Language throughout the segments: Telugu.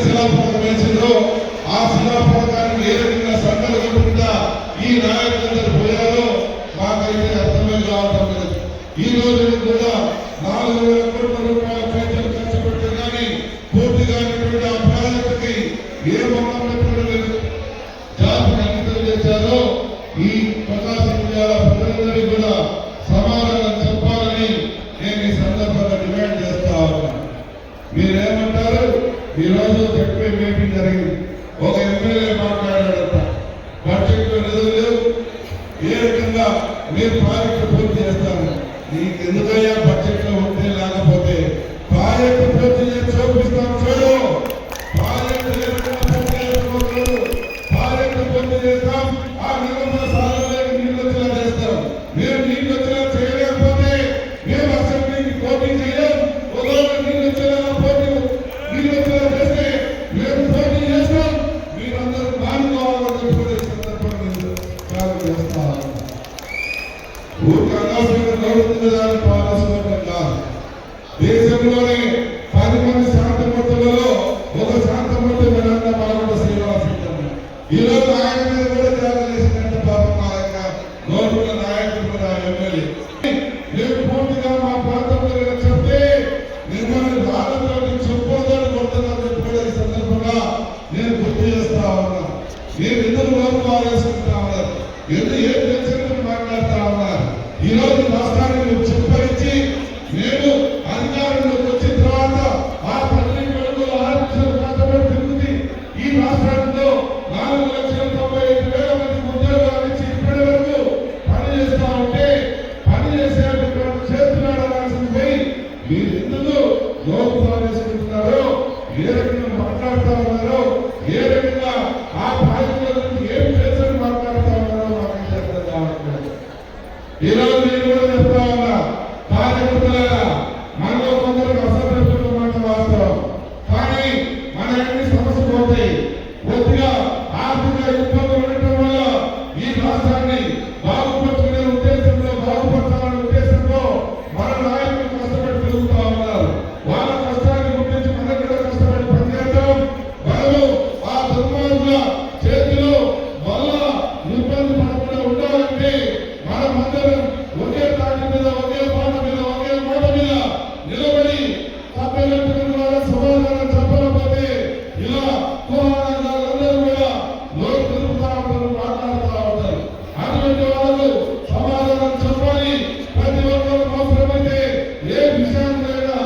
శిలాఫలకం వేసిందో ఆ శిలాఫలకానికి ఏ రకంగా సంకలు కట్టుకుంటా ఈ నాయకులందరూ పోయారో మాకైతే అర్థమే కావటం లేదు. ఈ రోజు కూడా 4,000 కోట్ల రూపాయల పైసలు ఖర్చు పెడితే కానీ పూర్తిగా ఆ ప్రాజెక్టుకి ఏ మొత్తం పెట్టడం లేదు. జాతిని అంకితం చేశారో ఈ ప్రకాశం జిల్లా ప్రజలందరికీ కూడా సమాధానం చెప్పాలని నేను ఈ సందర్భంగా డిమాండ్ చేస్తా ఉన్నాను. మీరేమంటారు? ఈరోజు చెప్పే మీటింగ్ జరిగింది. ఒక ఎమ్మెల్యే మాట్లాడాడట, బడ్జెట్ నిధులు లేవు, ఏ రకంగా మీరు ప్రాజెక్టు పూర్తి చేస్తాను. నీకు ఎందుకయ్యా బడ్జెట్ లో ఉంటే లేకపోతే ప్రాజెక్టు పూర్తి చేసి చూపిస్తాను చూడు. ప్రాజెక్టు ఏ రకంగా పూర్తి చేసుకోగలరు? ప్రాజెక్టు పూర్తి చేస్తాం, ఆ నిబంధన సాధనలోకి నీళ్ళు వచ్చేలా చేస్తాం. మేము నీళ్ళు వచ్చేలా చేయలేకపోతే మేము అసెంబ్లీకి పోటీ చేయం. ఒకవేళ నీళ్ళు వచ్చేలా నీళ్ళు వచ్చేలా చేస్తే మేము పోటీ చేస్తాం. మీరందరూ మానుకోవాలని చెప్పి సందర్భంగా చాలా చేస్తా ఊరికి అనవసరంగా గౌరవించడానికి పాల్గొనడం కాదు. దేశంలోనే 10 మంది శాంతమూర్తులలో ఒక శాంతమూర్తి విధంగా పాల్గొన్న శ్రీనివాసరెడ్డి ఈరోజు ఆయన మీద కూడా త్యాగం చేసినట్టు పాపం మా యొక్క గౌరవ నాయకులు కూడా ఎమ్మెల్యే. మేము పూర్తిగా మా ప్రాంతంలో చెప్తే మిమ్మల్ని రాళ్ళతో చెప్పోదని కొడుతుందని చెప్పి కూడా ఈ సందర్భంగా నేను గుర్తు చేస్తా ఉన్నాను. మీరు ఎందుకు లోపల ఆలోచిస్తా ఉన్నారు? ఎందుకు ఏం తెలిసినట్టు మాట్లాడుతా ఉన్నారు? ఈ రోజు రాష్ట్రాన్ని చెప్పరించి మేము అధికారంలోకి వచ్చిన తర్వాత ఆ తల్లి కొడుకులు 6 లక్షల కష్టపడి తిరుగుతుంది. ఈ రాష్ట్రంలో 4,95,000 మందికి ఉద్యోగాలు ఇచ్చి ఇప్పటి వరకు పని చేస్తా ఉంటే పని చేసేటువంటి చేస్తున్నాడు అనాల్సింది పోయి మీరు ఎందుకు లోపల వేసుకుంటున్నారో, ఏ రకంగా మాట్లాడుతూ ఉన్నారో, ఏ రకంగా ఆ ప్రాజెక్టుల గురించి ఏం చేసి మాట్లాడుతూ ఉన్నారో మాకు అర్థం కావట్లేదు. ఈరోజు నేను కూడా చెప్తా ఉన్నా, కార్యకర్తలారా మనలో కొందరికి అసంతృప్తి మాట వాస్తవం. కానీ మన అన్ని సమస్యలు పోతాయి. కొద్దిగా ఆర్థిక ఇబ్బందులు ఉండటం వల్ల ఈ రాష్ట్రాన్ని బాగుపరుచుకునే ఉద్దేశంలో బాగుపరచాలనే ఉద్దేశంలో మన నాయకులు కష్టపడి తిరుగుతూ ఉన్నారు. వాళ్ళ కష్టాన్ని గుర్తించి మనం కూడా కష్టపడి పనిచేద్దాం. మనము ఆ దుర్మార్గుల చేతిలో వల్ల ఇబ్బంది పడకుండా ఉండాలంటే మనమందరం ఒకే తాటి మీద, ఒకే పాట మీద, ఒకే మాట మీద నిలబడి సభ్యులందరూ కూడా సమాధానం చెప్పకపోతే ఇలా కులాలందరూ కూడా నోరు తిరుగుతూ ఉంటారు, మాట్లాడుతూ ఉంటారు. అటువంటి వాళ్ళు సమాధానం చెప్పాలి. ప్రతి ఒక్కరు అవసరమైతే ఏ విషయాన్నైనా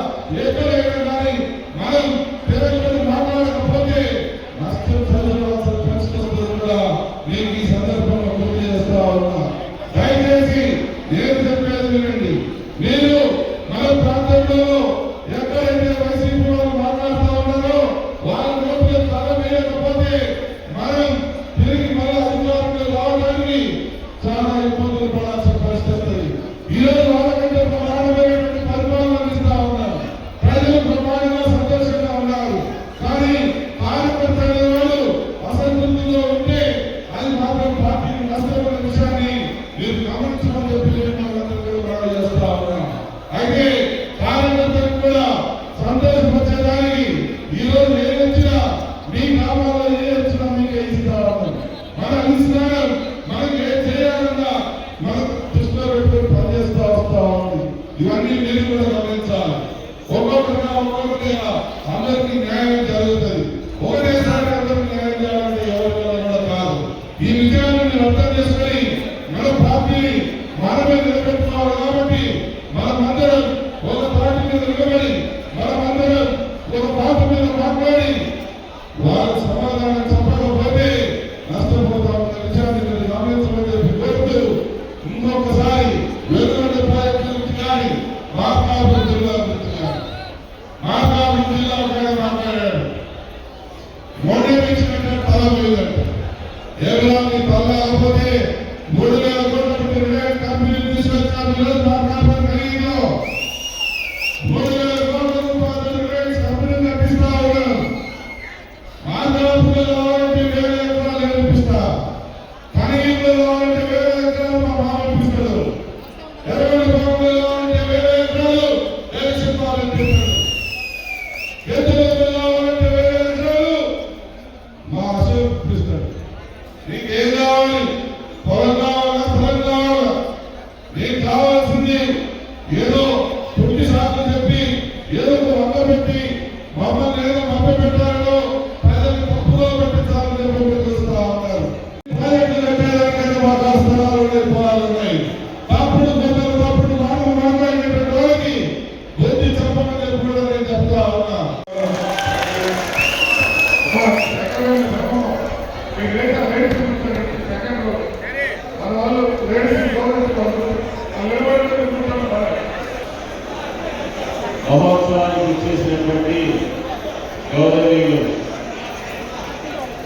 ఎక్కడైనా కానీ మనం తిరగబడి మాట్లాడకపోతే నష్టం చదవాల్సిన పరిస్థితులు కూడా నేను ఈ సందర్భంలో గుర్తు చేస్తా ఉన్నా. దయచేసి నేను చెప్పేది వినండి. మీరు మన ప్రాంతంలో ఎక్కడైతే వైసీపీ వాళ్ళు మాట్లాడుతూ ఉన్నారో వాళ్ళ నోట్లో తల వేయకపోతే మనం తిరిగి మన అధికారంలో రావడానికి చాలా ఇబ్బందులు పడాల్సిన పరిస్థితి. ఈరోజు వాళ్ళకంటే ప్రధానమైనటువంటి పరిపాలన అందిస్తా ఉన్నారు. ప్రజలు ప్రమాణంగా సంతోషంగా ఉన్నారు. కానీ కార్యకర్తలు వాళ్ళు అసంతృప్తిలో ఉంటే అది మాత్రం పార్టీకి నష్టమైన విషయాన్ని మీరు గమనించమని చెప్పి చేస్తా ఉన్నాం. అయితే కార్యకర్తలకు కూడా సంతోషపరిచేదానికి ఈరోజు ఏ వచ్చినా మీ గ్రామాల్లో ఏ వచ్చినా మీకు ఇస్తా ఉన్నాం. మన అధిష్టానం మనకి ఏం చేయాలన్నా మనం దృష్టిలో పెట్టుకుని పనిచేస్తూ వస్తా ఉంది. ఇవన్నీ మీరు కూడా గమనించాలి. ఒక్కొక్కరిగా అందరికీ న్యాయం జరుగుతుంది. ఒకటేసారి అందరికీ న్యాయం చేయాలంటే ఎవరి కూడా కాదు. ఈ విషయాన్ని మీరు అర్థం చేసుకొని మన పార్టీని మనమే నిలబెట్టుకోవాలి. కాబట్టి మనమందరం ఒక పార్టీ మీద నిలబడి మనమందరం ఒక పార్టీ మీద మాట్లాడి వారు సమాధానం చెప్పకపోతే నష్టపోతామన్న విషయాన్ని మీరు గమనించమని చెప్పి కోరుతూ ఇంకొకసారి వెలువడే ప్రాజెక్టు గురించి కానీ మార్కాపురం జిల్లా గురించి కానీ మార్కాపురం జిల్లా మాట్లాడాడు. మోడీ ఇచ్చినట్టు తల పోయిందంట. ఎవరికి తల లేకపోతే 3,000 కోట్ల రిలయన్స్ కంపెనీలు తీసుకొచ్చారు. ఈరోజు మార్కాపురం ఖరీదులో 3,000 కోట్ల రూపాయలు రిలయన్స్ కంపెనీలు కట్టిస్తా ఉన్నారు. మార్కాపురంలో కావాలంటే 1,000 ఎకరాలు కనిపిస్తా, ఖరీదులో కావాలంటే 1,000 ఎకరాలు మా మామ ఇప్పిస్తాడు. 20 కావాలంటే 1,000 ఎకరాలు ఎలక్షన్ కావాలంటే ఎద్దులు కావాలంటే 1,000 ఎకరాలు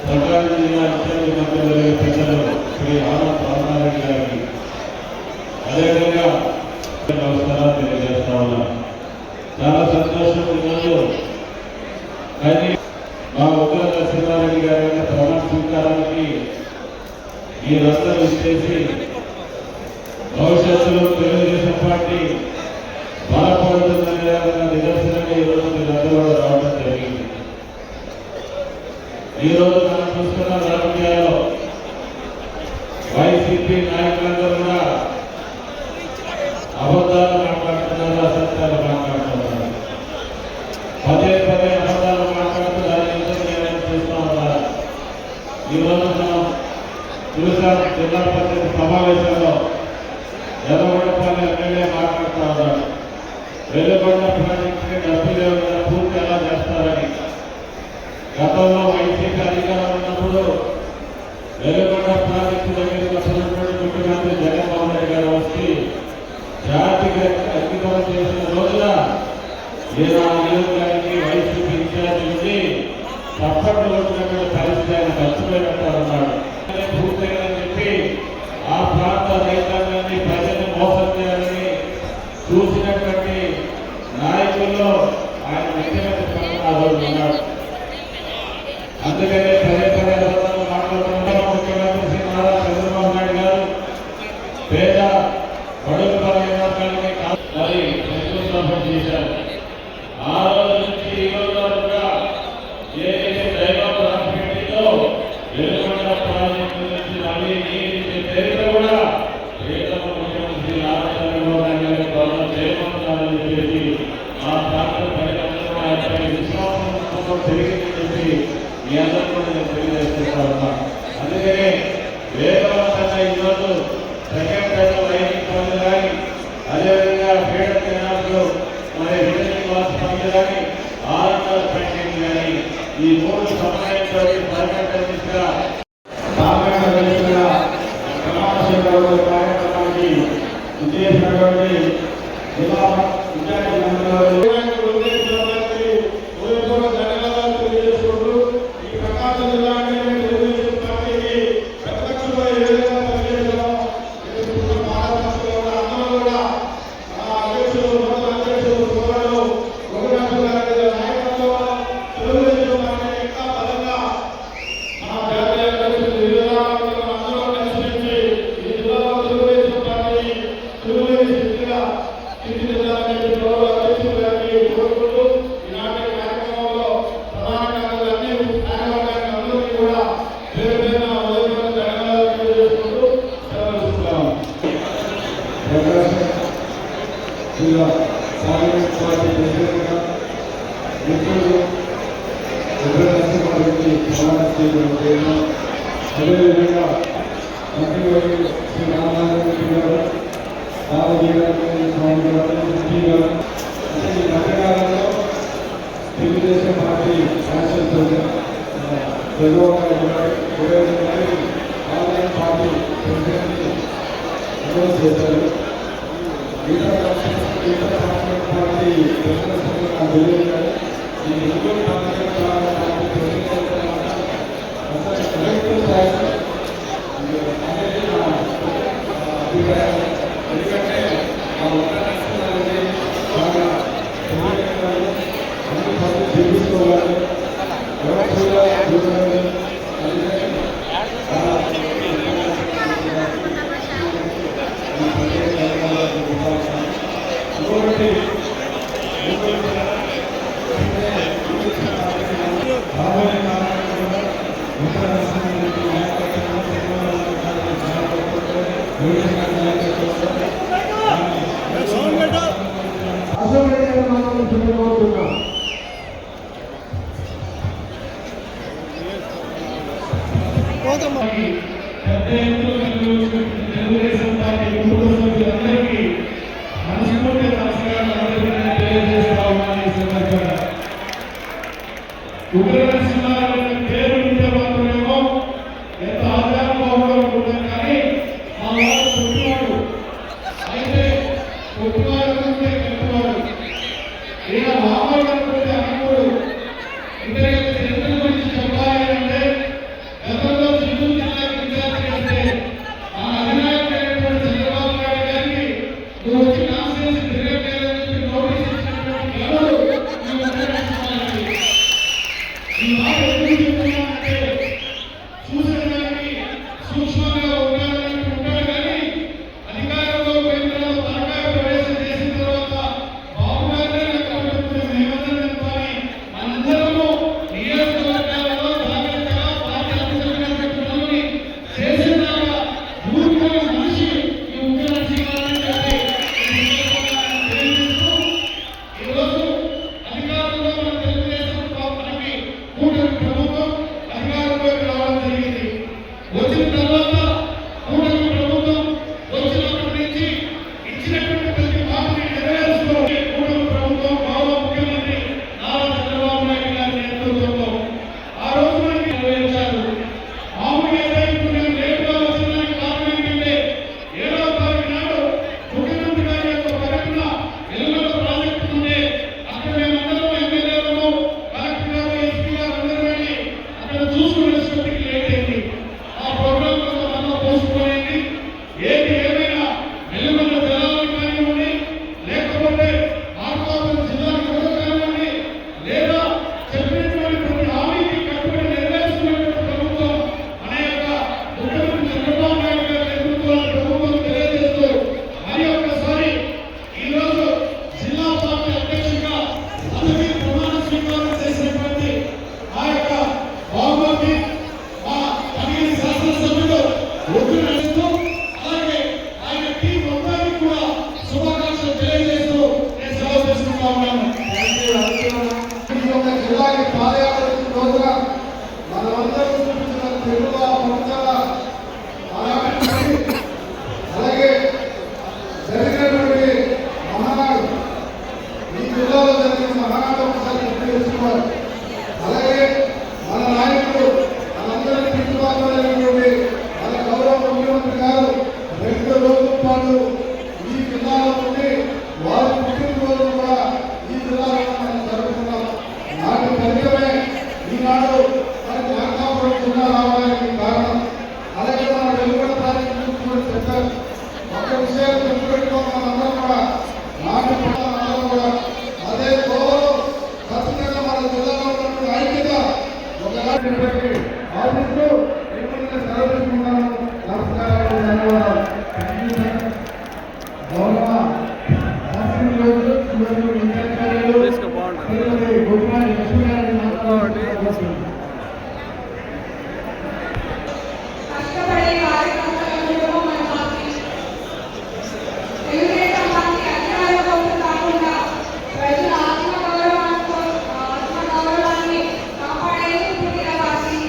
ప్రకాశం జిల్లా ఇన్ఛార్జి మంత్రులు పెద్దలు శ్రీ ఆనంద్ రామారెడ్డి గారికి అదేవిధంగా నమస్కారాలు తెలియజేస్తా ఉన్నాను. చాలా సంతోషం ఈరోజు కానీ మా ఉగ్ర నరసింహారెడ్డి గారి యొక్క ప్రమాణ స్వీకారానికి మీరందరూ ఇచ్చేసి భవిష్యత్తులో తెలుగుదేశం పార్టీ బలపడుతుందనే నిదర్శనంగా ఈరోజు మీరందరూ రావడం జరిగింది. ఈరోజు మనం చూస్తున్న రాజకీయాల్లో వైసీపీ నాయకులందరూ కూడా అబద్ధాలు మాట్లాడుతున్నారు, అసత్యాలు మాట్లాడుతున్నారు. పదే పదే అబద్ధాలు మాట్లాడుతూ దాని చూస్తూ ఉన్నారు. ఈరోజు మనం చూసాం జిల్లా పరిషత్ సమావేశంలో ఎర్రగొండపల్లి ఎమ్మెల్యే మాట్లాడుతూ ఉన్నాడు. వెలుగొండ ప్రాజెక్టుకి డబ్బులు పూర్తి ఎలా చేస్తారని. గతంలో వైసీపీ అధికారం ఉన్నప్పుడు వెలుగొండ ప్రాజెక్టు దగ్గరికి వచ్చినటువంటి ముఖ్యమంత్రి జగన్మోహన్ రెడ్డి గారు వచ్చి జాతికి అంకితం చేసిన రోజున నియోజకవర్గానికి వైసీపీ ఇన్ఛార్జి నుంచి తప్పట్లు వచ్చినటువంటి పరిస్థితి ఆయన ఖర్చుపోయినట్టు పూర్తయిందని చెప్పి ఆ ప్రాంత రైతాంగాన్ని ప్రజల్ని మోసం చేయాలని చూసినటువంటి నాయకుల్లో ఆయన ముఖ్యమంత్రి పక్కన ఆ రోజు ఉన్నాడు. అందుకనే పదే పదే మాట్లాడుతున్నారు. ముఖ్యమంత్రి శ్రీ నారా చంద్రబాబు నాయుడు గారు పేద బడుగు వర్గాలకి మరి శంకుస్థాపన చేశారు. ఆ రోజు నుంచి ఈ రోజు వరకు ఏదైతే డైలాగ్ రాసిపెట్టిందో వెలుగొండ ప్రాజెక్టు నుంచి మళ్ళీ నీటి చరిత్ర కూడా ముఖ్యమంత్రి నారా చంద్రబాబు నాయుడు గారి గవర్నర్ జయమంత్రాలని చెప్పేసి ఆ ప్రాంత ప్రజలందరూ విశ్వాసం పెరిగిందని చెప్పి మీ అందరూ కూడా నేను తెలియజేస్తా ఉన్నాను. అందుకనే వేగవంతంగా ఈరోజు సెకండ్ రైలింగ్ పనులు కానీ అదేవిధంగా పేడ కెనాల్స్లో మరి రిటర్నింగ్ పనులు కానీ ఆర్ఆర్ పెయింటింగ్ కానీ ఈ మూడు సమయంతో పరిగణించగా కార్యక్రమానికి విజయనగరంలోని జిల్లా ఇన్ఛార్జి మంత్రులు జిల్లా కాంగ్రెస్ పార్టీ ప్రెసిడెంట్గా మిత్రులు ఉగ్ర నరసింహారెడ్డి ప్రమాణ స్వీకరణ అదేవిధంగా మంత్రివర్యులు శ్రీ రామారెడ్డి గారు, రామజీవన్ స్వామి గారు, ఎంపీ గారు, ఈ మధ్యకాలంలో Telugu Desam party national president Chandrababu Naidu గారు కాంగ్రెస్ పార్టీ ప్రెసిడెంట్ని అనౌన్స్ చేశారు. ఇతర పార్టీ ప్రెసిడెంట్ ఈ హిందూ పార్టీ ప్రెసిడెంట్ అనేది నా అభిప్రాయం. ఎందుకంటే ఆ ఉత్తరాన్ని బాగా అన్ని పనులు జీవించుకోవాలి, వ్యవస్థలో చూడాలి. తెలుగుదేశం పార్టీ కుటుంబ సభ్యులందరికీ మనస్ఫూర్తి నమస్కారాలు తెలియజేస్తా ఉన్నాను. ఈ సందర్భంగా ఉగ్ర నరసింహారెడ్డి పేరు ఉంటే మాత్రమేమో ఎంత ఆధారపోవడం ఉంటుంది. కానీ మా వాడు పుట్టివాడు అయితే పుట్టివాడు అనుకుంటే కట్టువాడు, ఈయన మామూలు అనుకుంటే అనుకోడు. ఇంతకంటే చరిత్ర గురించి చెప్పాలి అంటే ఎందుకు చెప్తున్నానంటే చూసేదానికి సూక్ష్మంగా ఉండాలని ఉంటారు కానీ అధికారంలో పోయిన తర్వాత పరకాయ ప్రవేశం చేసిన తర్వాత బాబు గారినే లెక్కపెట్టుకునే మేమందరం కానీ అందరము నియోజకవర్గాలలో జాగ్రత్తగా పార్టీ అధికారులు పెట్టుకుని చేసేదాకా ఊరుకునే మనిషి ఈ ముఖ్యమంత్రి గారని చెప్పి తెలియజేస్తూ ఈరోజు అధికారంలో మన తెలుగుదేశం పార్టీ కూటమి ప్రభుత్వం అధికారంలోకి రావడం జరిగింది. వచ్చిన తర్వాత కూటమి ప్రభుత్వం వచ్చినప్పటి నుంచి ఇచ్చినటువంటి ప్రతి హామీని నెరవేరుస్తూ కూటమి ప్రభుత్వం గౌరవ ముఖ్యమంత్రి నారా చంద్రబాబు నాయుడు గారి నేతృత్వంలో ఆ రోజు మనకి నెరవేర్చారు. మామూలుగా అయితే ఇప్పుడు నేను లేటుగా వచ్చిందని కారణం ఏంటంటే 7వ తారీఖు నాడు ముఖ్యమంత్రి గారి యొక్క పర్యటన ఎల్లుగొండ ప్రాజెక్టు నుండి అక్కడ మేమందరం ఎమ్మెల్యేలను కలెక్టర్ గారు ఎస్పీ గారు అందరూ వెళ్ళి అక్కడ చూసుకుని వచ్చేటప్పటికి లేట్ అయింది. ఆ ప్రోగ్రామ్ కొంతమంది పోస్ట్పోయింది. ఏది ఏమైనా వెలుగున్న జనాలకు కానివ్వండి, లేకపోతే మార్కాపురం జిల్లాకి కూడా కానివ్వండి, లేదా చెప్పినటువంటి ప్రతి హామీకి కట్టుబడి నెరవేర్చుకునేటువంటి ప్రభుత్వం మన యొక్క ముఖ్యమంత్రి చంద్రబాబు నాయుడు గారి నేతృత్వంలో ప్రభుత్వం తెలియజేస్తూ మరి ఒక్కసారి ఈరోజు జిల్లా పార్టీ అధ్యక్షుడిగా పదవి ప్రమాణ స్వీకారం చేసినటువంటి ఆ యొక్క బాబుకి మా కనిగిరి శాసనసభ్యులు ఒత్తిడి వేస్తూ అలాగే ఆయన టీం మొత్తానికి కూడా శుభాకాంక్షలు తెలియజేస్తూ నేను సెలవు తీసుకుంటా ఉన్నాను. ఈ యొక్క జిల్లాకి పాదయాత్ర రోజున మనమందరం చూపించిన తెలుగు పంచాల అలాగే జరిగినటువంటి మహానాడు ఈ జిల్లాలో జరిగిన మహానాడు ఒకసారి గుర్తు చేసుకోవాలి. అలాగే మన నాయకుడు మనందరికీ పిలుపునిచ్చినటువంటి మన గౌరవ ముఖ్యమంత్రి గారు 2 రోజుల పాటు ఈ జిల్లాలో ఉండి వారి పుట్టినరోజు కూడా ఈ జిల్లాలో మనం జరుపుకున్నాం. నాటి ఫలితమే ఈనాడు మరి మార్కాపురం జిల్లా రావడానికి కారణం. అలాగే మన వెలుగుల ప్రాజెక్టు చెప్పారు. ఒక విషయాన్ని గుర్తుపెట్టుకోవాలి, మనందరం కూడా నాటి అందరం కూడా అదే గౌరవం ఖచ్చితంగా మన జిల్లాలో ఉన్నటువంటి ఐక్యత ఒకలాంటి ఆశిస్తూ మిమ్మల్ని సెలవు తీసుకుంటాను. నమస్కారాలు, ధన్యవాదాలు. గౌరవ శాసనసభ్యులు, ఇన్ఛార్జీలు, శ్రీమతి గురుమారి లక్ష్మీ గారిని మాట్లాడుతున్నారు. కష్టపడే కార్యకర్తలందరూ మన పార్టీ తెలుగుదేశం పార్టీ అధికార కోసం కాకుండా ప్రజల ఆత్మగౌరవాన్ని కాపాడేది పుట్టిన పార్టీ.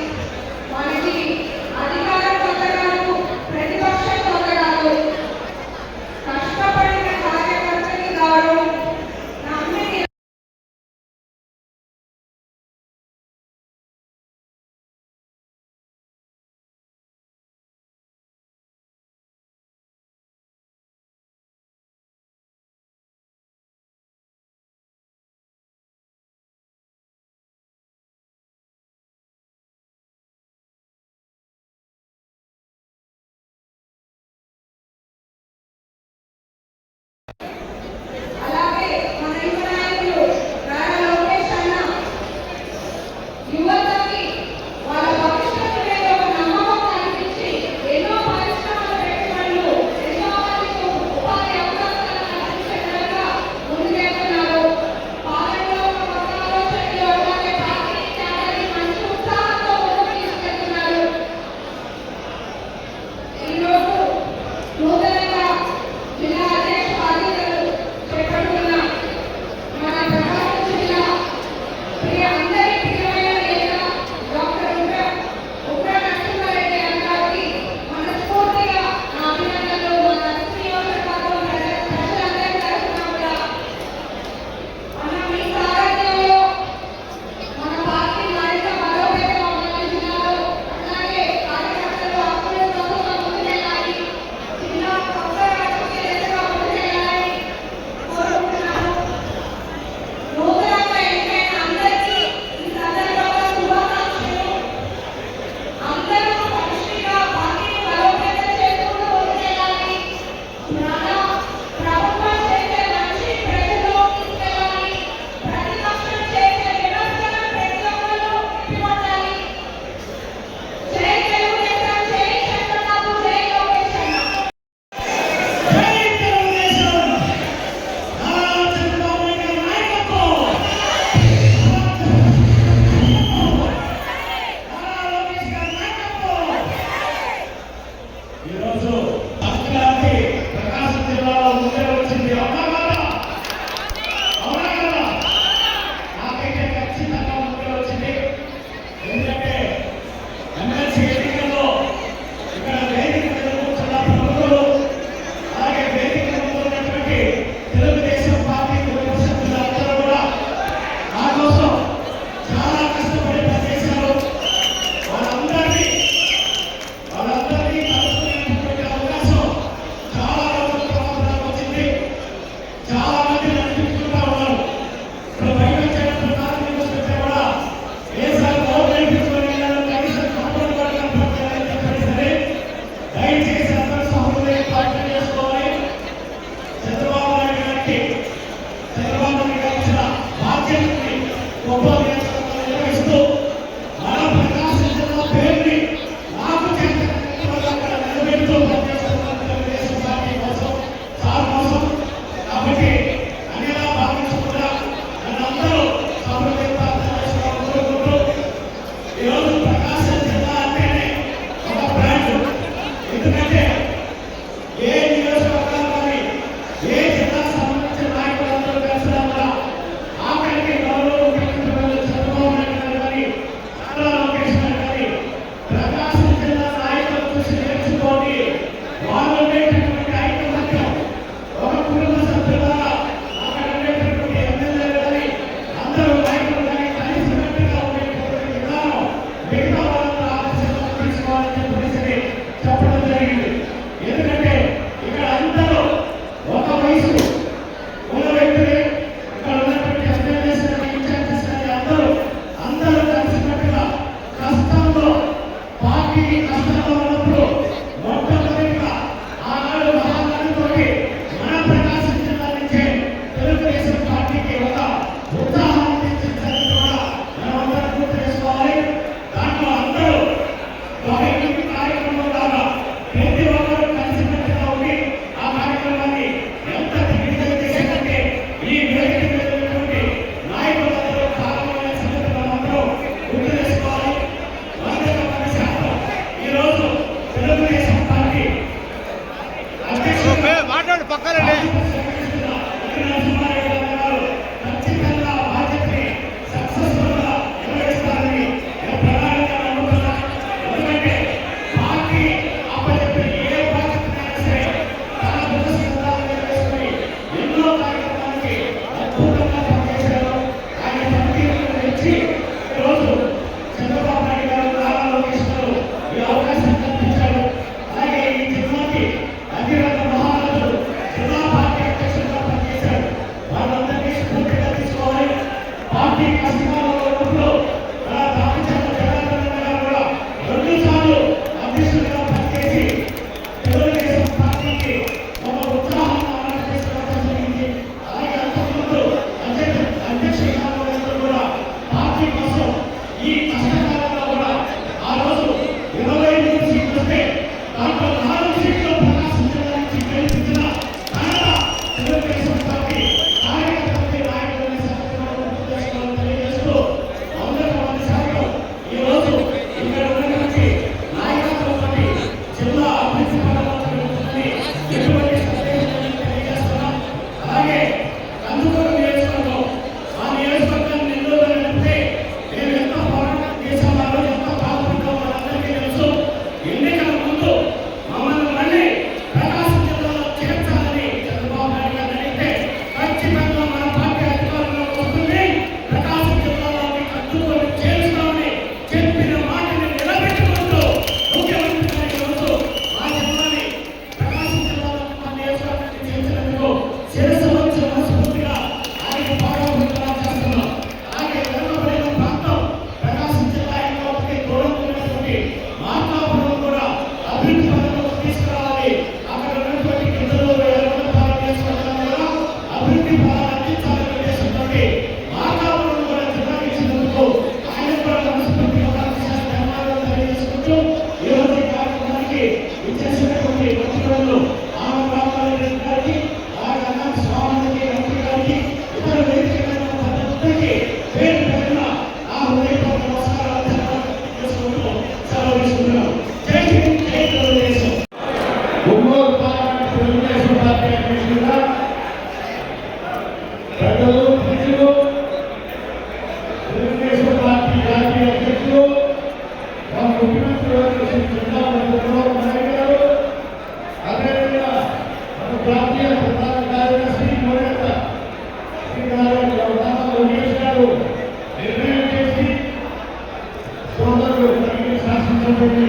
సోదరులు కమిటీ శాసనసభ్యులు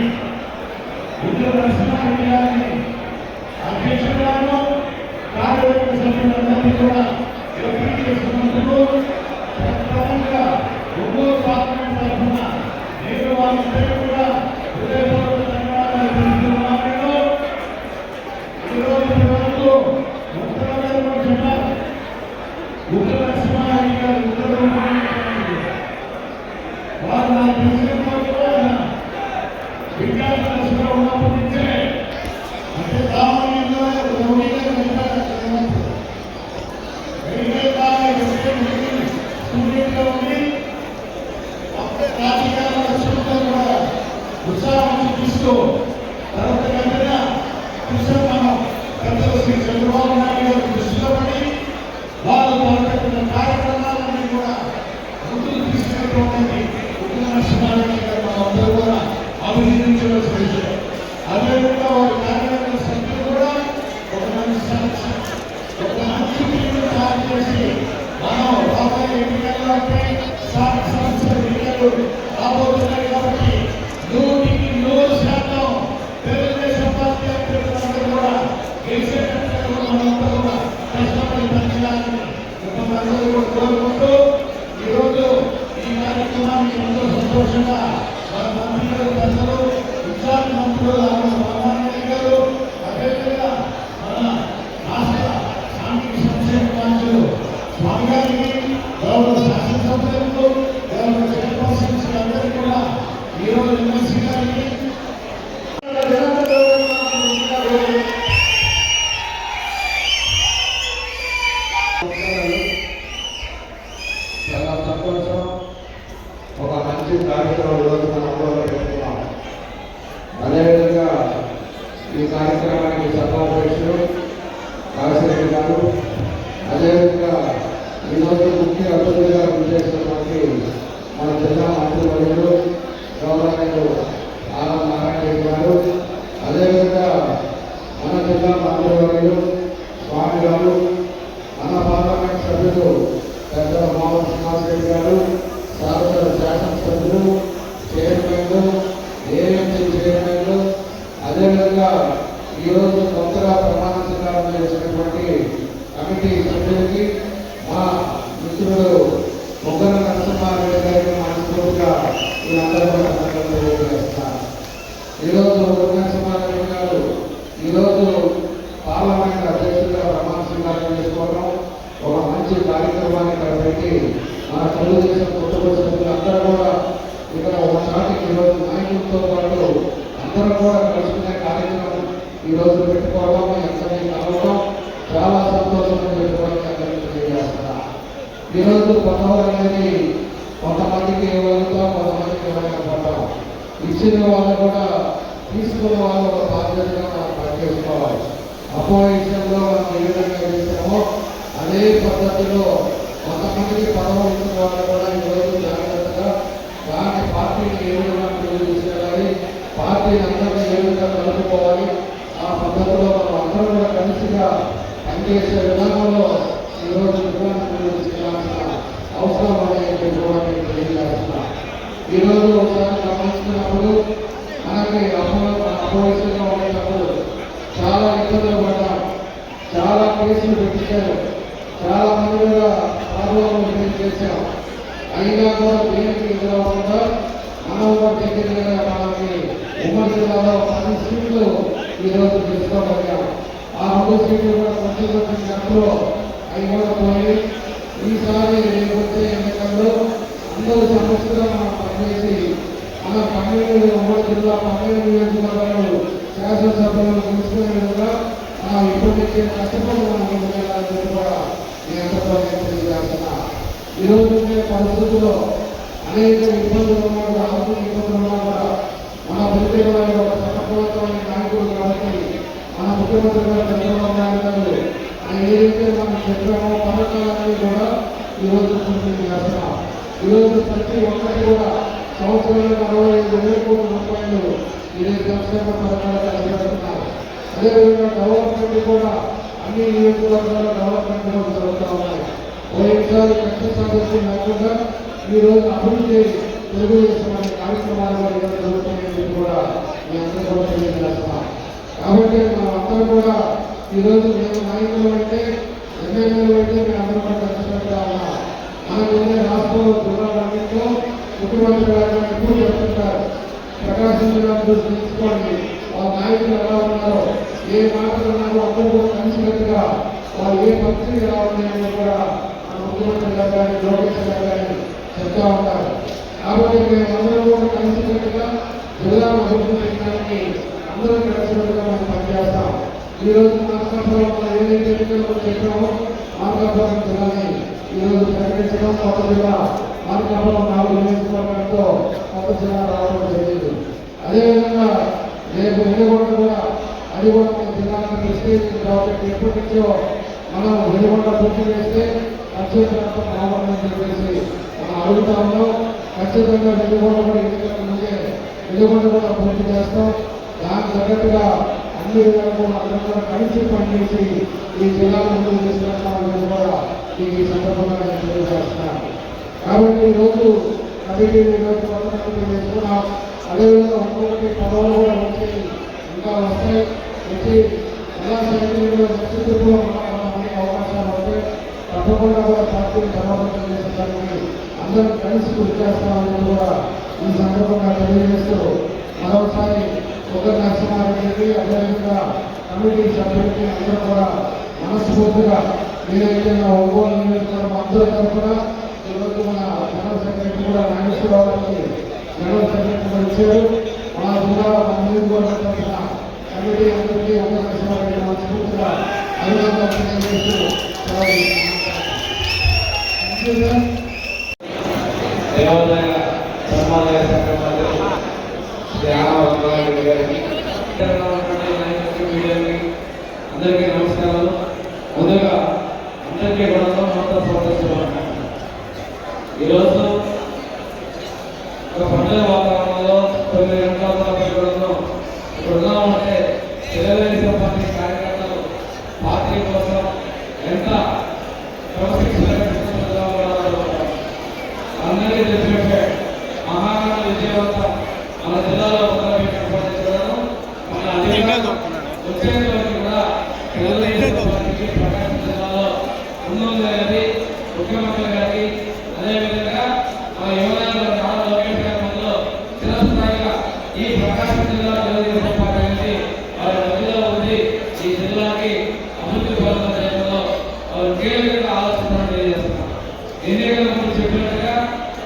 ఉద్యోగ నరసింహారెడ్డి గారిని అధ్యక్షులను కార్యవర్గ సభ్యులందరినీ కూడా ఎప్పటికీ చేస్తున్నందుకు ప్రధానంగా ఒంగోలు పార్లమెంట్ తరఫున నేను వాళ్ళందరికీ కూడా హృదయపూర్వక ధన్యవాదాలు తెలుపుతున్నాను. ఈరోజు వరకు ఉత్తరాంధ్ర జిల్లా ఉత్తర నరసింహారెడ్డి గారు ఉత్తర వారు నా తెలిసినందుకు విద్యార్థి దశలో ఉన్నప్పటి నుంచే అంటే సామాన్యంగా స్టూడెంట్గా ఉండి అప్పుడే రాజకీయాల లక్ష్యంతో కూడా ఉత్సాహం చూపిస్తూ తర్వాత గంటగా చూసాం మనం పెద్దలు శ్రీ చంద్రబాబు నాయుడు గారు దృష్టిలో పడి వారు తలపెట్టిన కార్యక్రమాలన్నీ కూడా ముందుకు తీసుకెళ్ళిపోతుంది. ఉత్తర నరసింహారెడ్డి గారు మనందరూ కూడా అభినందించవలసిన విషయం. అదేవిధంగా వారి కార్యవర్గ సభ్యులు కూడా ఒక మంచి టీంను తయారు చేసి మనం రాబోయే ఎన్నికల్లో సంవత్సర ఎన్నికలు రాబోతున్నాయి కాబట్టి 100% తెలుగుదేశం పార్టీ అభ్యర్థులందరూ కూడా గెలిచేటట్టు మనంతా కూడా కష్టపడి పనిచేయాలని మిమ్మల్ని కూడా కోరుకుంటూ ఈరోజు ఈ కార్యక్రమానికి ఎంతో సంతోషంగా మన మంత్రులు పెద్దలు విద్యార్థి మంత్రులు రామారెడ్డి గారు అదేవిధంగా మన రాష్ట్ర సాంఘిక సంక్షేమ మంత్రులు స్వామి గారికి గౌరవ శాసనసభ్యులకు గౌరవ చైర్పర్సన్స్ అందరికీ కూడా ఈరోజు ఎమ్మెల్సీ గారికి చాలా సంతోషం. ఒక మంచి కార్యక్రమం ఈరోజు మనం అందులో పెట్టుకున్నాం. అదేవిధంగా ఈ కార్యక్రమానికి సభాధ్యక్షులు కాశీరెడ్డి గారు, అదేవిధంగా ఈరోజు ముఖ్య అతిథిగా విచ్చేసినటువంటి మన జిల్లా మంత్రివర్యులు గౌరవనీయులు ఆనం నారాయణ రెడ్డి గారు, అదేవిధంగా మన జిల్లా మంత్రివర్యులు స్వామి గారు, మన పార్లమెంట్ సభ్యులు పెద్ద మామూలు శ్రీనివాసరెడ్డి గారు, శాసన శాసనసభ్యులు, చైర్మన్లు, ఏఎంసీ చైర్మన్లు, అదేవిధంగా ఈరోజు కొత్తగా ప్రమాణ స్వీకారం చేసినటువంటి కమిటీ సభ్యులకి మా మిత్రుడు ముగ్గన నరసింహారెడ్డి గారికి మనస్ఫూర్తిగా వీళ్ళందరూ కూడా తెలియజేస్తున్నారు. ఈరోజు ముగ్గన నరసింహారెడ్డి గారు ఈరోజు పార్లమెంట్ అధ్యక్షుడిగా ప్రమాణ స్వీకారం చేసుకోవడం ఒక మంచి కార్యక్రమాన్ని ఇక్కడ పెట్టి మన తెలుగుదేశం కుటుంబ సభ్యులందరూ కూడా ఇక్కడ ఒక చాటికి ఈరోజు నాయకులతో పాటు అందరూ కూడా కలుసుకునే కార్యక్రమం ఈరోజు పెట్టుకోవడం ఎంతని కలవడం చాలా సంతోషంగా పెట్టుకోవడం అందరికీ తెలియజేస్తున్నా. ఈరోజు పదవులు అనేది కొంతమందికి ఇవ్వగలుగుతాం, కొంతమందికి ఇవ్వలేకపోతాం. ఇచ్చిన వాళ్ళు కూడా తీసుకున్న వాళ్ళు ఒక బాధ్యతగా మనం పనిచేసుకోవాలి. అపోజిషన్లో మనం ఏ విధంగా చేస్తామో అదే పద్ధతిలో కొంతమందికి పదవులు ఇచ్చిన వాళ్ళు కూడా ఈరోజు జాగ్రత్తగా దాని పార్టీని ఏ విధంగా తీసుకెళ్ళాలి, పార్టీని అందరినీ ఏ విధంగా కలుపుకోవాలి, ఆ పద్ధతిలో మనం అందరం కూడా కలిసిగా పనిచేసే విధానంలో ఈరోజు చేయాల్సిన అవసరం అనేది కూడా నేను తెలియజేస్తున్నా. ఈరోజు ఒకసారి గమనించినప్పుడు మనకి అపోజిషన్గా ఉండేటప్పుడు చాలా ఇబ్బందులు పడ్డాం, చాలా కేసులు పెట్టారు, చాలా మంది మీద ప్రాబ్లంలు చేశాం. అయినా కూడా దేనికి ఎదురవకుండా మనం కూడా దగ్గరగా మనకి ఉమ్మడి జిల్లాలో 10 సీట్లు ఈరోజు తీసుకోగలిగాం. ఆ 2 సీట్లు కూడా కొంచెం గంటలో అవి కూడా పోయి ఈసారి రేపు వచ్చే ఎన్నికల్లో అందరూ సమస్యగా మనం పనిచేసి మన 12 ఉమ్మడి జిల్లా 12 నియోజకవర్గాలు శాసనసభ్యులను తీసుకునే విధంగా మనం ఇప్పటి నుంచి కష్టపడి మనం ముందుకెళ్ళాలని కూడా ఈ అంతర్గతంగా తెలియజేస్తున్నా. ఈరోజు ఉండే పరిస్థితుల్లో అనేక ఇబ్బందులు ఉన్నా కూడా, ఆర్థిక ఇబ్బందులు ఉన్నా కూడా మన ప్రతిభమైన ఒక సమర్థవంతమైన నాయకుడు కాబట్టి మన ముఖ్యమంత్రి గారు చంద్రబాబు నాయుడు గారు ఆయన ఏదైతే మనం చెప్పామో పథకాలన్నీ కూడా ఈరోజు పూర్తి చేస్తున్నాం. ఈరోజు ప్రతి ఒక్కటి కూడా సంవత్సరానికి 65,000 కోట్ల రూపాయలు ఇదే సంక్షేమ పథకాలు కలిగిస్తున్నారు. అదేవిధంగా డెవలప్మెంట్ కూడా అన్ని నియోజకవర్గాల డెవలప్మెంట్ కూడా జరుగుతూ ఉన్నాయి. పోయినసారి కష్ట సాధ్యం లేకుండా ఈరోజు అభివృద్ధి తెలుగుదేశం అనే కార్యక్రమాలు కూడా ఈరోజు జరుగుతున్నాయని కూడా మీ అందరూ కూడా తెలియజేస్తున్నాం. కాబట్టి మనం అందరూ కూడా ఈరోజు మేము నాయకులు అంటే ఎమ్మెల్యేలు అయితే మేము అందరూ కూడా కలిసిపెట్టా ఉన్నాం. మనకు ఉండే రాష్ట్రంలో జిల్లాలన్నింటిలో ముఖ్యమంత్రి గారు ఎప్పుడు చెప్తుంటారు, ప్రకాశం జిల్లా దృష్టి తీసుకోండి, వాళ్ళ నాయకులు ఎలా ఉన్నారో, ఏ మాటలు ఉన్నారో అందరూ కూడా కలిసికట్టుగా వాళ్ళు ఏ పద్ధతి ఎలా ఉన్నాయని కూడా మన ముఖ్యమంత్రి గారు కానీ లోకేష్ గారు కానీ చెప్తా ఉంటారు. కాబట్టి మేము అందరం కూడా కలిసికట్టుగా జిల్లాను అభివృద్ధి చేయడానికి అందరూ కలిసికట్టుగా మనం పనిచేస్తాం. ఈరోజు మార్కాపురం మనం ఏదైతే ఎన్నికల్లో చెప్పామో మార్కాపురం జిల్లాని ఈరోజు ప్రకటించడం, కొత్త జిల్లా మార్కాపురం 4 నియోజకవర్గాలతో కొత్త జిల్లా రావడం జరిగింది. అదేవిధంగా రేపు వెలుగొండ కూడా అది కూడా మన జిల్లాకు ప్రెస్టేజ్ కాబట్టి ఎప్పటి నుంచో మనం వెలుగొండ పూర్తి చేస్తే అత్యంత బాగుంటుందని చెప్పేసి మనం అడుగుతా ఉన్నాం. ఖచ్చితంగా వెలుగొండ కూడా ఎన్నికల ముందే వెలుగొండ కూడా పూర్తి చేస్తాం. దానికి తగ్గట్టుగా అన్ని విధాలు అందరూ కూడా కలిసి పనిచేసి ఈ జిల్లాను ముందుకు తీసుకెళ్తామని కూడా ఈ సందర్భంగా నేను తెలియజేస్తున్నాను. కాబట్టి ఈరోజు కమిటీని ఈరోజు కొత్త కమిటీ వేసుకున్నాం. అదేవిధంగా ఒక్కొక్కటి పదవులు కూడా వచ్చి ఇంకా వస్తాయి. వచ్చి ఎలా సైనికులు వ్యక్తిత్వంలో మనకి అవకాశాలు వస్తాయి. తప్పకుండా కూడా పార్టీని బలోపేతం చేసేదానికి అందరూ కలిసి కృషి చేస్తామని కూడా ఈ సందర్భంగా తెలియజేస్తూ మరోసారి ఒక నరసింహారెడ్డికి అదేవిధంగా కమిటీ సభ్యులకి అందరూ కూడా మనస్ఫూర్తిగా ఏదైతే నా ఒంగోలు నియోజకవర్గం అందరూ తరఫున ఈరోజు మన జనరల్ సెక్రటరీ కూడా నాగేశ్వరరావు గారికి జనరల్ సెక్రటరీ ఇచ్చారు. మన జిల్లా మన నియోజకవర్గం తరఫున కమిటీ అందరికీ ఒక నరసింహారెడ్డి మనస్ఫూర్తిగా అభినందనలు తెలియజేస్తూ దేవాదాయ ధర్మాదాయ శాఖ మంత్రి శ్రీ ఆనవరెడ్డి గారికి, మీడియాకి అందరికీ నమస్కారాలు. ముందుగా అందరికీ కూడా మొత్తం స్వాగతిస్తున్నాను. ఈరోజు ఒక పండుగ వాతావరణంలో 9 గంటల పెట్టుకోవడంలో ఇప్పుడు ఉన్నామంటే తెలుగుదేశం పార్టీ కార్యకర్తలు పార్టీ కోసం ఎంత అందరికీ తెలిసినట్టే మహారాష్ట్ర విజయవంతం మన జిల్లాలో ఏర్పడించడం మన అధికారులు వచ్చేందుకు కూడా తెలుగుదేశం పార్టీకి ప్రకాశం జిల్లాలో ముందుంది అనేది ముఖ్యమంత్రి గారికి, అదేవిధంగా మన యువనాయకులు నారా లోకేష్ గారి మధ్యలో చిరస్థాయిగా ఈ ప్రకాశం జిల్లా తెలుగుదేశం పార్టీ అనేది వారి మధ్యలో ఉంది. ఈ జిల్లాకి అభివృద్ధి పనుల చేయడంలో వారు కీలకంగా ఆలోచన తెలియజేస్తున్నారు. ఎన్నికల ముందు చెప్పినట్టుగా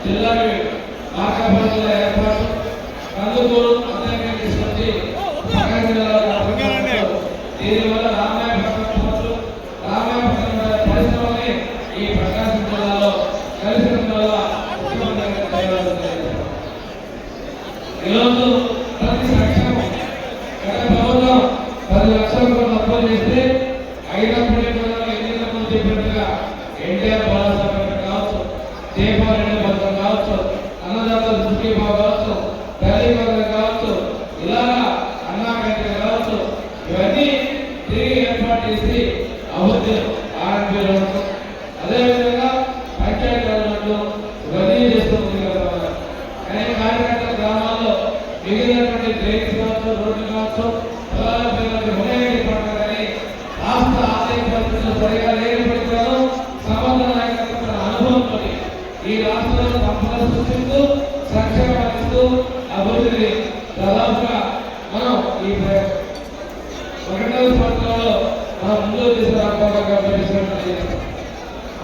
జిల్లాకి మార్కాపురం జిల్లా ఏర్పాటు, కందుకూరు అందరికీ తీసుకొచ్చి ప్రకాశం జిల్లాలో దీనివల్ల రామాయపట్నం పరిశ్రమని ఈ ప్రకాశం జిల్లాలో కలిసిన వల్ల ముఖ్యమంత్రి ఈరోజు ప్రతి సంక్షేమం గత ప్రభుత్వం 10 లక్షల కోట్లు అప్పులు చేస్తే అయినప్పుడే ఎన్నికల ముందు చెప్పినట్టుగా ఎన్టీఆర్ బాలసభ కావచ్చు, జయపాలరెడ్డి పథకం కావచ్చు, అన్నదాత దృష్టి కావచ్చు, తల్లి పథకం కావచ్చు, ఇలాగా అన్నా క్యాంటీన్ కావచ్చు, ఇవన్నీ తిరిగి ఏర్పాటు చేసి అభివృద్ధి ఆర్ఎంపీలు అదేవిధంగా పంచాయతీ రాజ్యంలో ఇవన్నీ చేస్తుంది కదా. కానీ కార్యకర్తల గ్రామాల్లో మిగిలినటువంటి డ్రైన్స్ కావచ్చు, రోడ్లు కావచ్చు, పొలాల పిల్లలకి మునేటి పంట కానీ రాష్ట్ర ఆర్థిక పరిస్థితులు సరిగా లేకపోతే సమర్థ నాయకత్వ అనుభవంతో ఈ రాష్ట్రంలో సంపద సృష్టిస్తూ సంక్షేమాలు ఇస్తూ అభివృద్ధిని దాదాపుగా మనం ఈ 1వ సంవత్సరంలో మనం ముందుకు తీసుకురావాలి.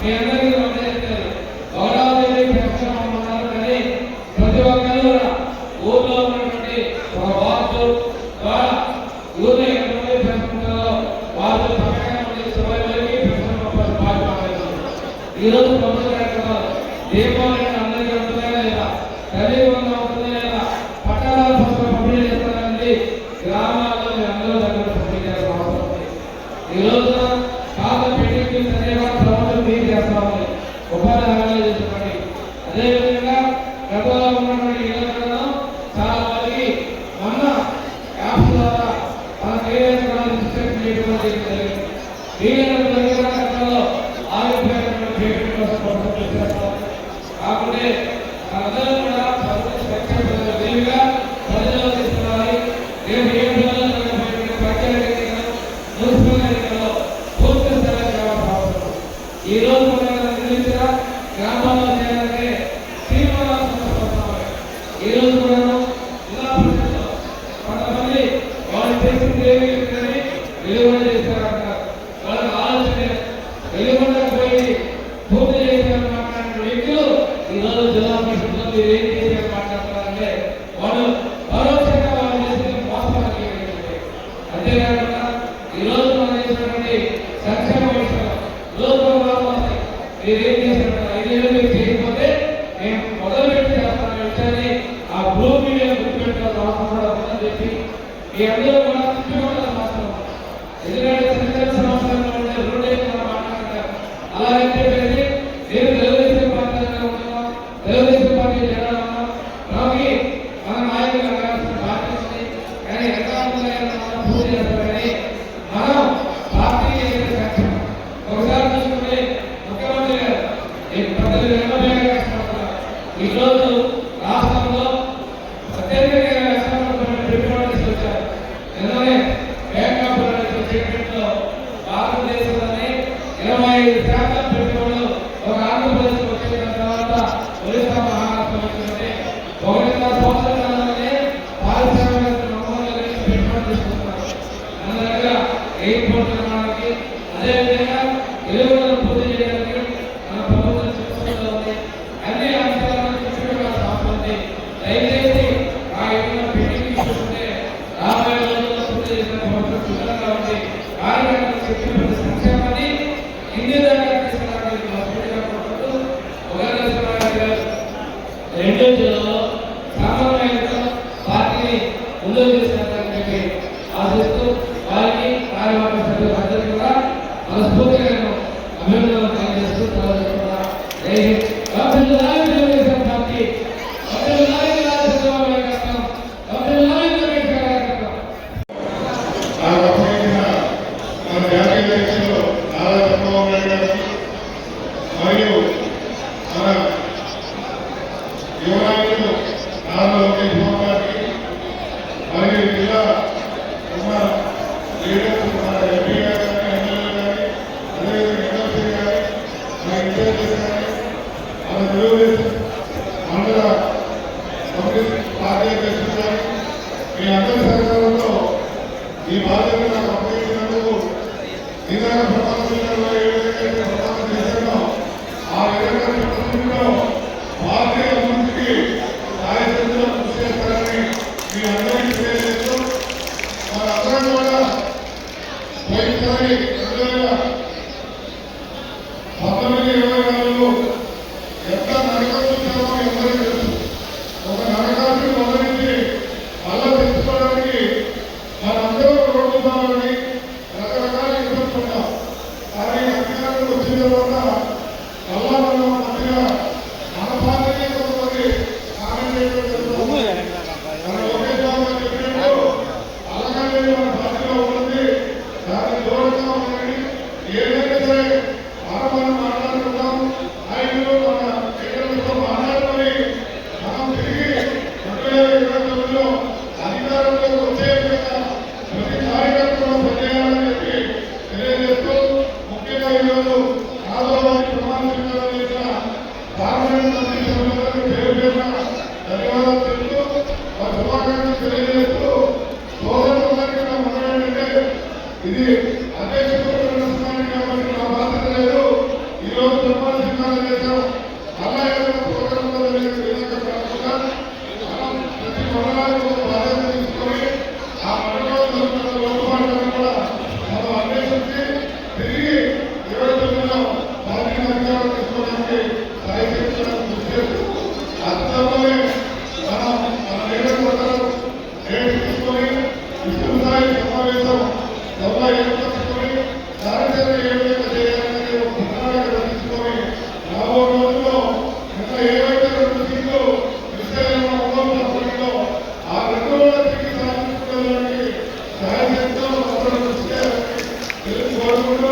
మీ అందరికీ గౌరవాదేవి పెన్షన్ అమ్మన్నారు. కానీ ప్రతి ఒక్కరు కూడా ఊర్లో ఉన్నటువంటి ఒక వార్డు ద్వారా ఊర్లో ఎంతమంది పెన్షన్లో వార్డు పక్కన 20 మందికి పెన్షన్ బాధ్యత. ఈరోజు ప్రభుత్వ కార్యక్రమాలు దీపావళి అందరికీ ఉంటుందా లేదా, కలియుగంగా ఉంటుందా లేదా, పట్టణాల కోసం పంపిణీ చేస్తారండి. గ్రామాల్లో అందరూ దగ్గర పంపిణీ చేయాల్సిన అవసరం ఉంది. ఈ రోజున పాత పెళ్లికి సరిగా ప్రభుత్వం మీరు చేస్తా ఉంది, ఉపాధి హామీలు చేసుకోండి. అదేవిధంగా గతంలో ఉన్నటువంటి ఇళ్ల చాలా మందికి మొన్న యాప్స్ ద్వారా మన కేవలం రిజిస్ట్రేషన్ చేయడం జరిగింది. గతంలో ఆరోగ్య కాకుండా అందరూ కూడా వెలుగుబడి చేస్తారంటారు. వాళ్ళ ఆలోచన వెలుగుబడి పోయి పూర్తి చేశారు మాట్లాడిన వ్యక్తులు ఈరోజు జిల్లా పరిషత్లో మీరు ఏం చేశారు మాట్లాడతారంటే వాళ్ళు పరోక్షంగా వాళ్ళు చేసిన మోసాలు. అంతేకాకుండా ఈరోజు మనం చేసినటువంటి సంక్షేమ విషయంలో రోజు మీరేం చేశారు 5 ఏళ్ళు మీరు చేయకపోతే మేము మొదలుపెట్టి చేస్తున్న విషయాన్ని ఆ గ్రూప్ మీడియా గుర్తుపెట్టుకోవాల్సిన అవసరం కూడా ఉందని చెప్పి మీ అందరూ కూడా చుట్టుకోవాల్సిన అవసరం ఉంది. ఎందుకంటే చిన్న సంవత్సరంలో ఉండే రోడ్డు మనం మాట్లాడతారు. అలాగే చెప్పేసి నేను తెలుగుదేశం పార్టీలో ఉన్నాం, తెలుగుదేశం పార్టీ జెండా ఉన్నాం, మనకి మన నాయకులు అడగాల్సిన బాధ్యత ఉంది. కానీ ఎంతమంది పూర్తి చేస్తారు కానీ మనం పార్టీ చేసే సంక్షేమం ఒకసారి చూసుకుంటే ముఖ్యమంత్రి గారు ఈరోజు రాష్ట్రంలో అత్యధికంగా పెట్టుబడులు తీసుకొచ్చారు. నిన్ననే బ్యాంక్ ఆఫ్ బరోడా భారతదేశంలోనే 25% పెట్టుబడులు ఒక ఆంధ్రప్రదేశ్ వచ్చిన తర్వాత ఒరిస్సా మహారాష్ట్ర వచ్చిందంటే 1.5 సంవత్సరాలలోనే పారిశ్రామిక పెట్టుబడులు తీసుకుంటున్నారు. మన దగ్గర ఎయిర్పోర్ట్ నిర్మాణానికి అదేవిధంగా వెలుగులను పూర్తి చేయడానికి మన ప్రభుత్వం చూస్తూ ఉంది. అన్ని అంశాలను చూసుకోవాల్సిన అవసరం ఉంది. దయచేసి ఆ ఏమైనా పెండింగ్ చూసుకుంటే రాబోయే రోజుల్లో పూర్తి చేసిన ప్రభుత్వం సిద్ధంగా ఉంది. కార్యక్రమాలు చెప్పిన సంక్షేమాన్ని హిందీ దాకా తీసుకురావడానికి రెండో జిల్లాలో సమన్వయంతో పార్టీని ముందుకు తీసుకెళ్తారని చెప్పి ఆశిస్తూ వారికి కార్యవర్గ సభ్యులందరికీ కూడా మనస్ఫూర్తిగా నేను అభినందనలు తెలియజేస్తూ తెలుసుకున్నా. తెలుగుదేశం పార్టీ చంద్రబాబు నాయకత్వం నాకు అప్పగించిన మన జాతీయ అధ్యక్షులు నారా చంద్రబాబు నాయుడు గారికి మరియు మన యువ నాయకులు నారా లోకేష్ బాబు గారికి మరియు జిల్లా ఉన్న లీడర్స్ మన ఎంపీ గారు కానీ ఎమ్మెల్యే కానీ అదేవిధంగా ఎమ్మెల్సీ కానీ మన ఇన్ఛార్జెస్ కానీ మన తెలుగుదేశం మండల కమ్యూనిస్ట్ పార్టీ అధ్యక్షులు కానీ మీ అందరి సహకారంతో ఈ బాధ్యత నాకు అప్పగించినందుకు నిజంగా ప్రధాన జిల్లాలో ఏ విధంగా ప్రధాన చేశానో ఆ విధంగా ప్రపంచంలో భారతీయ అభివృద్ధికి రాయచంద్ర కృషి చేస్తారని మీ అందరికీ తెలియజేస్తూ మనందరం కూడా పోయినసారి 2019-20 ఎంత నరకం చూసామో అందరికీ తెలుసు. ఒక నరకాన్ని మొదలైంది మళ్ళా తెచ్చుకోవడానికి మనందరూ రోడ్డు కావాలని రకరకాల ఇబ్బందులు ఉన్నాం. కానీ అధికారులు వచ్చిన తర్వాత మళ్ళా మనం మంచిగా మన పార్టీనే కొంతమంది మన లోకేష్ బాబు గారు చెప్పినట్టు అలాగే మన పార్టీలో ఉన్నది దాన్ని దూరంగా ఉందని ఏదైనా సరే మనం మాట్లాడుకుంటాం. నాయకులు మన ఎన్నికలతో మాట్లాడుకొని మనం తిరిగి 2029లో అధికారంలోకి వచ్చే విధంగా ప్రతి కార్యకర్తలు పనిచేయాలని చెప్పి తెలియజేస్తూ ముఖ్యంగా ఈరోజు ఆదోళన ప్రమాణ స్వీకారం చేసిన పార్లమెంట్ కమిటీ సభ్యులందరికీ పేరు పేరున ధన్యవాదాలు చెప్తూ వారి శుభాకాంక్షలు తెలియజేస్తూ సోదరులందరికీ నా మనం ఏంటంటే ఇది అధ్యక్షుడు కాబట్టి నా బాధ్యత లేదు. ఈరోజు ప్రమాణ స్వీకారం చేశాం. అలా ఏదైనా ప్రోగ్రాంలో జరిగే విధంగా కాకుండా మనం ప్రతి మండలానికి ఒక బాధ్యత తీసుకొని ఆ మండలంలో లోటుపాట్లను కూడా మనం అన్వేషించి తిరిగి 29లో పార్టీని అధికారం తీసుకోవడానికి సాయశక్తులను కృషి చేస్తూ అర్థంలోనే మనం మన నియోజకవర్గాలు రేటు తీసుకొని విస్తృత స్థాయి సమావేశం సభ ఏర్పరచుకొని కార్యాచరణ ఏ విధంగా చేయాలనేది ఒక ప్రణాళిక తీసుకొని రాబో రోజుల్లో ఇంకా ఏవైతే 2 సీట్లు విస్తరణ ఉందో ఆ 2 సీట్లు సాధించుకోవడానికి సాయశక్తితో అందరూ కృషి చేయాలని తెలుగు కోరుకుంటూ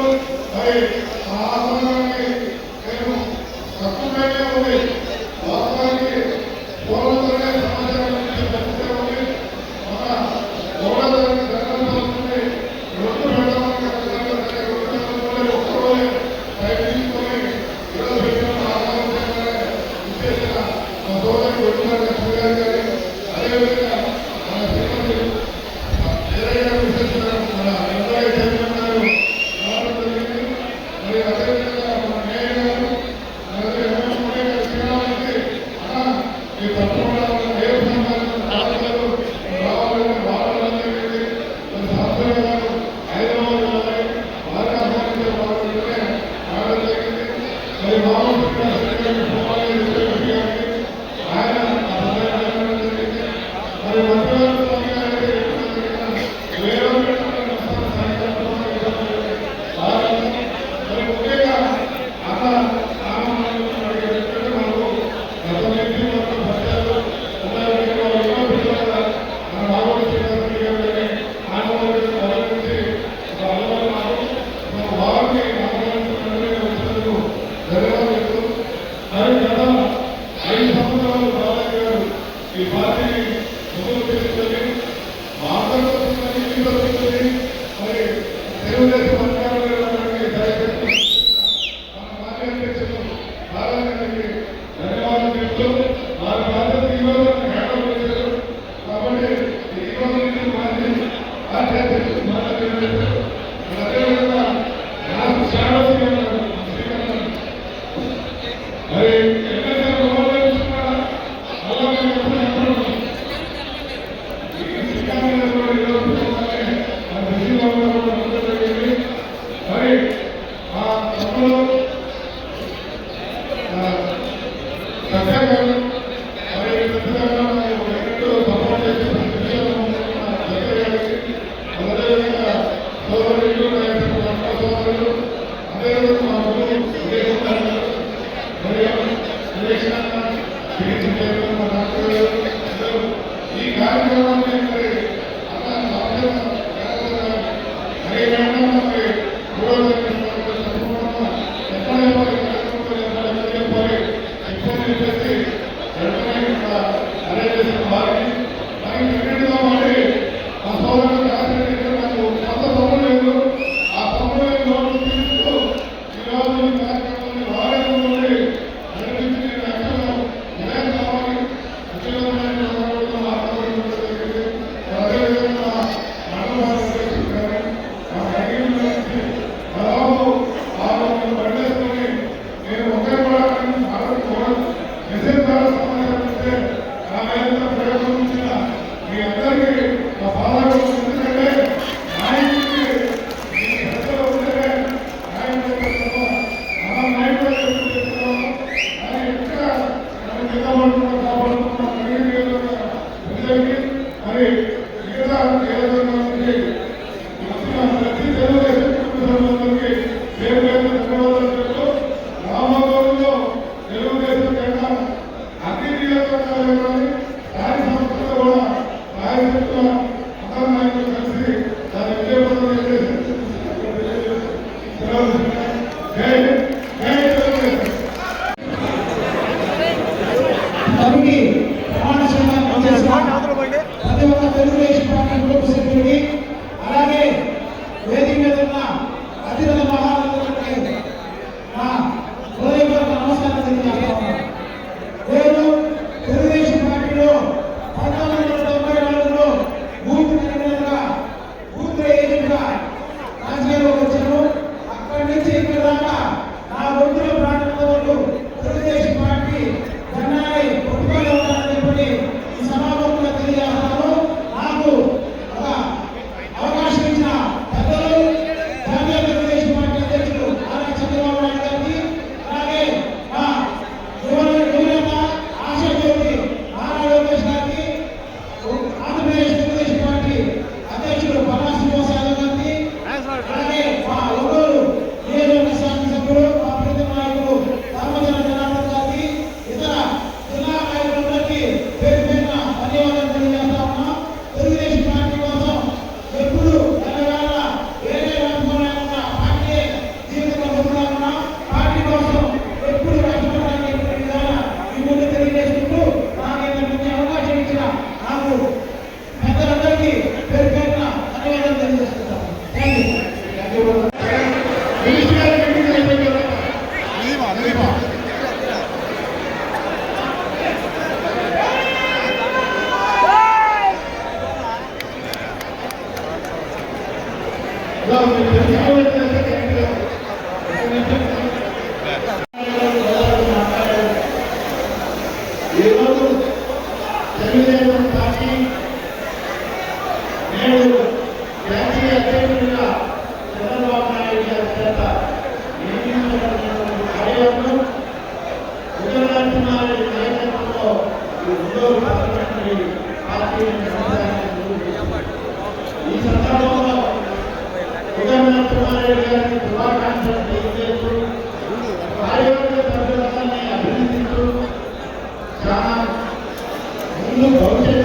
మరి ఆ ఆహ్వానాన్ని నేను తక్కువగానే ఉంది వాస్తవానికి పూర్వంతోనే జరుగుతుంది. మరి తెలుగుదేశం అధికారులకు దయచేసి మన మాజీ అధ్యక్షులు నారాయణకి ధన్యవాదాలు చెప్తూ వారి బాధ్యత ఈరోజు హ్యాండ్ చేశారు. కాబట్టి ఈరోజు నుంచి మాజీ పార్టీ అధ్యక్షులు మాట్లాడారు. అదేవిధంగా నాకు చాలా మరి ఈ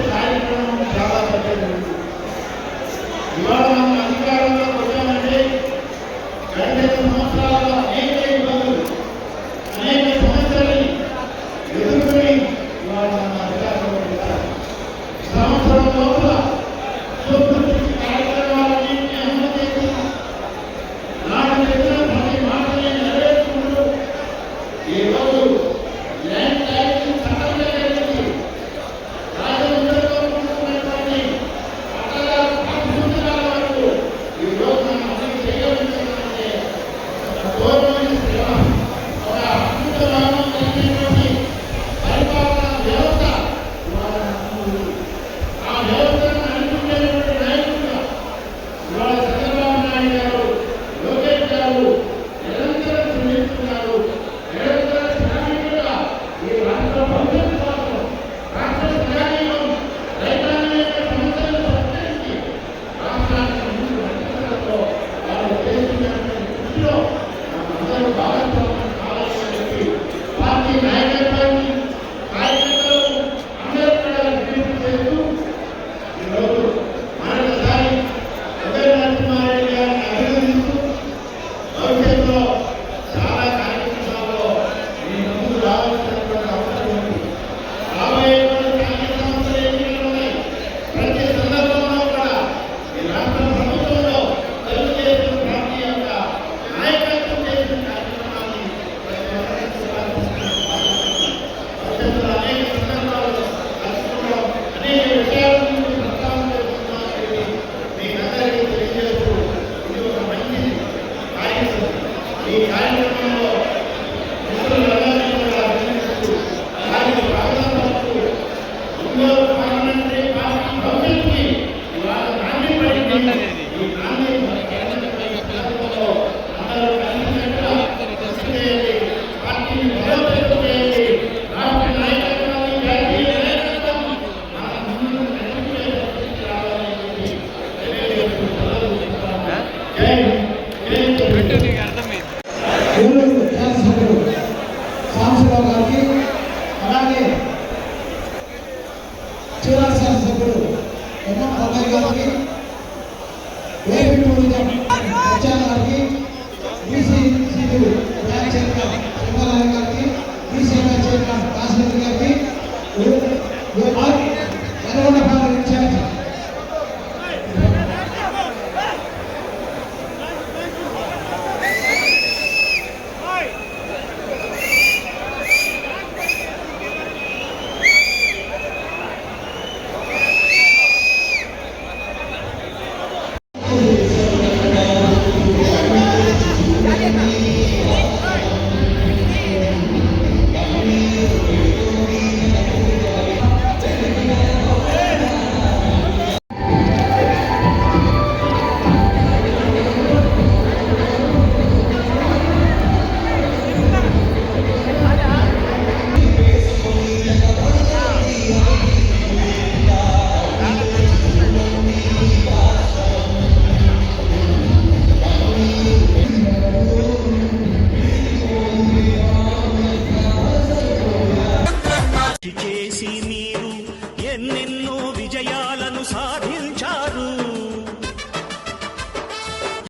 కార్యక్రమాన్ని సంవత్సరం లోపల కార్యక్రమం అబ్బాయి గారిని